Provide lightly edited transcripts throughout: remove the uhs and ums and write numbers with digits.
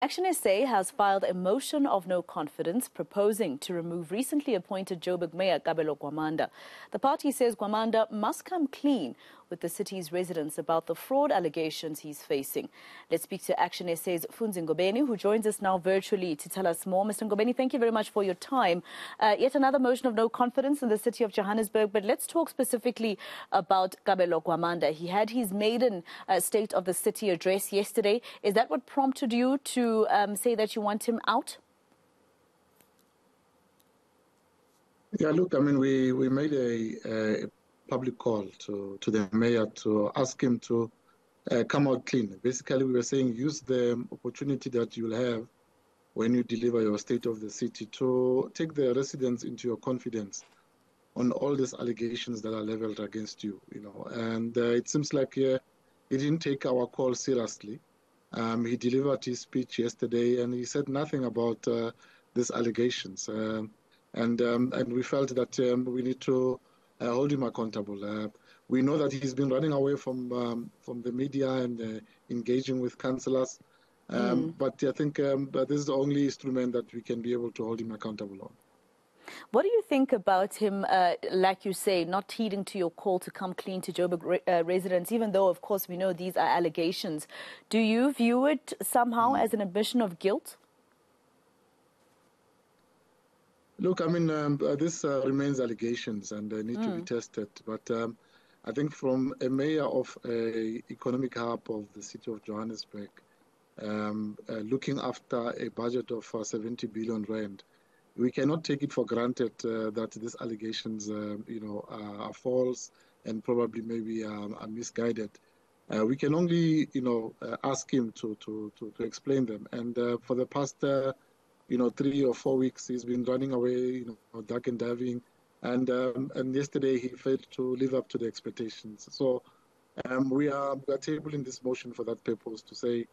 ActionSA has filed a motion of no confidence proposing to remove recently appointed Johannesburg Mayor Kabelo Gwamanda. The party says Gwamanda must come clean with the city's residents about the fraud allegations he's facing. Let's speak to ActionSA's Funzi Ngobeni, who joins us now virtually to tell us more. Mr. Ngobeni, thank you very much for your time. Yet another motion of no confidence in the city of Johannesburg, but let's talk specifically about Kabelo Gwamanda. He had his maiden State of the City address yesterday. Is that what prompted you to say that you want him out? Yeah, look, I mean, we made a public call to the mayor to ask him to come out clean. Basically, we were saying use the opportunity that you'll have when you deliver your State of the City to take the residents into your confidence on all these allegations that are leveled against you, And it seems like he didn't take our call seriously. He delivered his speech yesterday, and he said nothing about these allegations. And we felt that we need to hold him accountable. We know that he's been running away from the media and engaging with councillors. But I think this is the only instrument that we can be able to hold him accountable on. What do you think about him, like you say, not heeding to your call to come clean to Joburg residents, even though, of course, we know these are allegations? Do you view it somehow as an admission of guilt? Look, I mean, this remains allegations and they need to be tested. But I think from a mayor of an economic hub of the city of Johannesburg, looking after a budget of 70 billion rand, we cannot take it for granted that these allegations, are false and probably maybe are misguided. We can only, ask him to explain them. And for the past, 3 or 4 weeks, he's been running away, duck and diving. And yesterday he failed to live up to the expectations. So we are tabling this motion for that purpose to say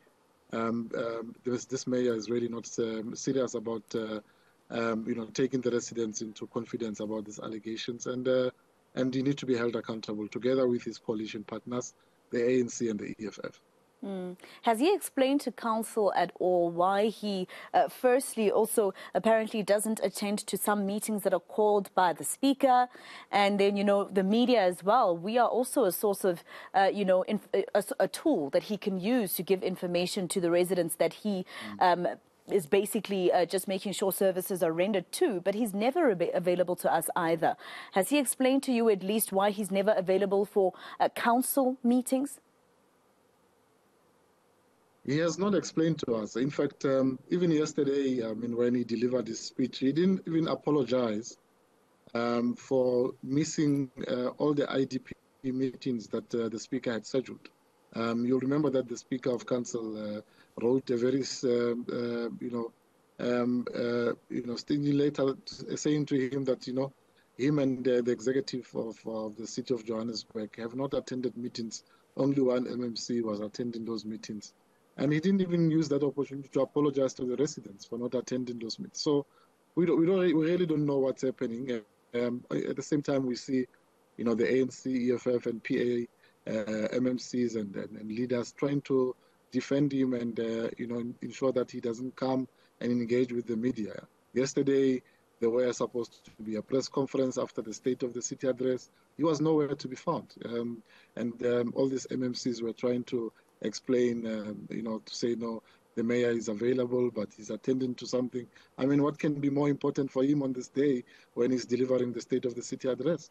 this mayor is really not serious about taking the residents into confidence about these allegations, and he needs to be held accountable together with his coalition partners, the ANC and the EFF. Has he explained to council at all why he, firstly, also apparently doesn't attend to some meetings that are called by the speaker, and then, the media as well? We are also a source of, a tool that he can use to give information to the residents that he is basically just making sure services are rendered to, but he's never available to us either. Has he explained to you at least why he's never available for council meetings? He has not explained to us. In fact, even yesterday, when he delivered his speech, he didn't even apologize for missing all the IDP meetings that the speaker had scheduled. You'll remember that the Speaker of Council wrote a very, stingy letter saying to him that, him and the executive of the city of Johannesburg have not attended meetings. Only one MMC was attending those meetings. And he didn't even use that opportunity to apologize to the residents for not attending those meetings. So we really don't know what's happening. At the same time, we see, the ANC, EFF, and PA MMCs and leaders trying to defend him and ensure that he doesn't come and engage with the media. Yesterday, there were supposed to be a press conference after the State of the City address. He was nowhere to be found. All these MMCs were trying to explain, to say, no, the mayor is available, but he's attending to something. I mean, what can be more important for him on this day when he's delivering the State of the City address?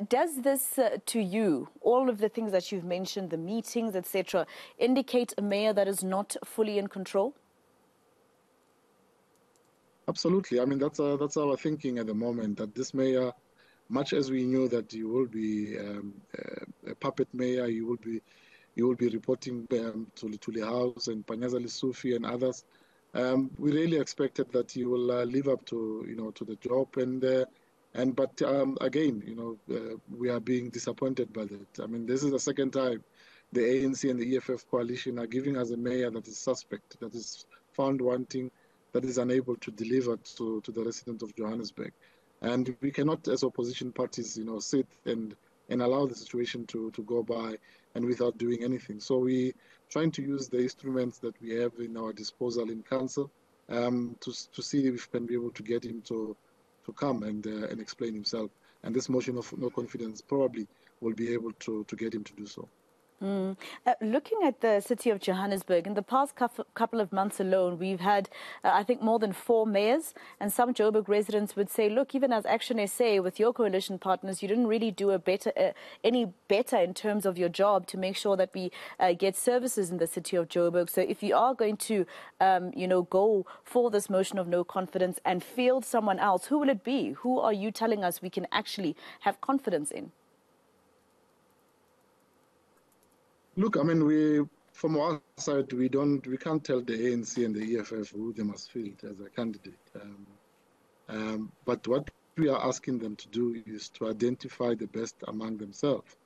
Does this, to you, all of the things that you've mentioned, the meetings, etc., indicate a mayor that is not fully in control? Absolutely. I mean, that's our thinking at the moment, that this mayor, much as we knew that he will be a puppet mayor, he will be reporting to the House and Panyaza Sufi and others. We really expected that he will live up to to the job, but again, we are being disappointed by that. I mean, this is the second time the ANC and the EFF coalition are giving us a mayor that is suspect, that is found wanting, that is unable to deliver to the residents of Johannesburg. And we cannot, as opposition parties, sit and allow the situation to go by and without doing anything. So we trying to use the instruments that we have in our disposal in council to see if we can be able to get him to come and explain himself. And this motion of no confidence probably will be able to get him to do so. Looking at the city of Johannesburg, in the past couple of months alone, we've had, I think, more than 4 mayors. And some Joburg residents would say, look, even as ActionSA with your coalition partners, you didn't really do any better in terms of your job to make sure that we get services in the city of Joburg. So if you are going to, go for this motion of no confidence and field someone else, who will it be? Who are you telling us we can actually have confidence in? Look, I mean, from our side, we can't tell the ANC and the EFF who they must field as a candidate. But what we are asking them to do is to identify the best among themselves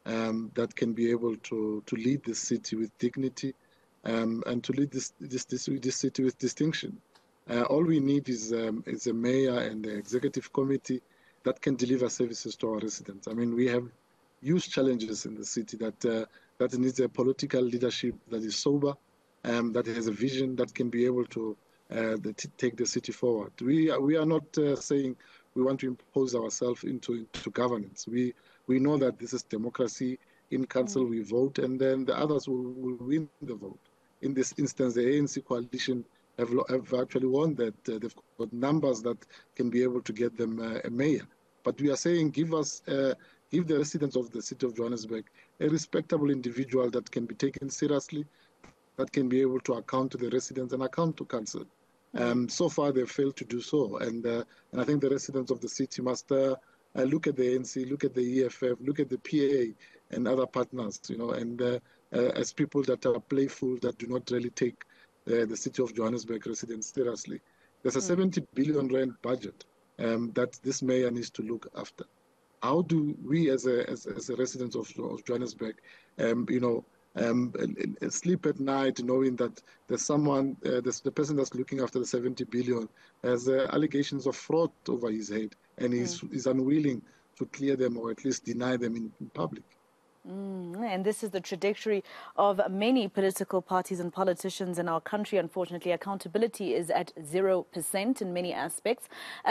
that can be able to lead the city with dignity and to lead this city with distinction. All we need is a mayor and the executive committee that can deliver services to our residents. I mean, we have huge challenges in the city that needs a political leadership that is sober, that has a vision that can be able to take the city forward. We are not saying we want to impose ourselves into governance. We know that this is democracy. In council, we vote, and then the others will win the vote. In this instance, the ANC coalition have actually won that. They've got numbers that can be able to get them a mayor. But we are saying give the residents of the city of Johannesburg a respectable individual that can be taken seriously, that can be able to account to the residents and account to council. So far, they've failed to do so. And I think the residents of the city must look at the ANC, look at the EFF, look at the PA and other partners, and as people that are playful, that do not really take the city of Johannesburg residents seriously. There's a 70 billion rand budget that this mayor needs to look after. How do we, as a residents of Johannesburg, sleep at night knowing that there's someone, the person that's looking after the 70 billion has allegations of fraud over his head, and is unwilling to clear them or at least deny them in public. And this is the trajectory of many political parties and politicians in our country. Unfortunately, accountability is at 0% in many aspects.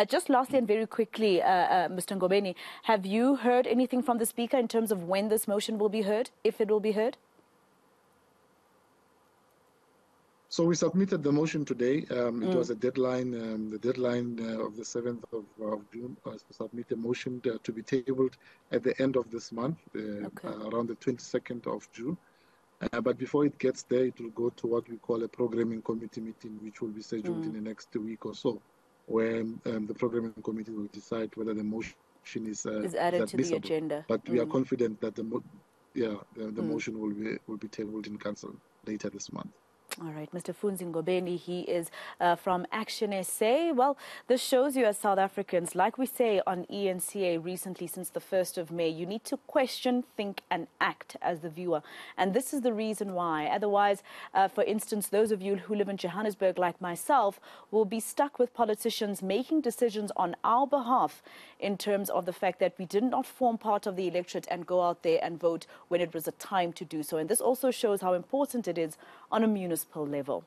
Just lastly and very quickly, Mr. Ngobeni, have you heard anything from the Speaker in terms of when this motion will be heard, if it will be heard? So we submitted the motion today. It was a deadline. The deadline of the 7th of June was to submit a motion to be tabled at the end of this month, around the 22nd of June. But before it gets there, it will go to what we call a programming committee meeting, which will be scheduled in the next week or so, where the programming committee will decide whether the motion is added to the agenda. But we are confident that the motion will be tabled in council later this month. All right, Mr. Funzi Ngobeni, he is from ActionSA. Well, this shows you as South Africans, like we say on eNCA recently since the 1st of May, you need to question, think and act as the viewer. And this is the reason why. Otherwise, for instance, those of you who live in Johannesburg like myself will be stuck with politicians making decisions on our behalf in terms of the fact that we did not form part of the electorate and go out there and vote when it was a time to do so. And this also shows how important it is on a municipal level.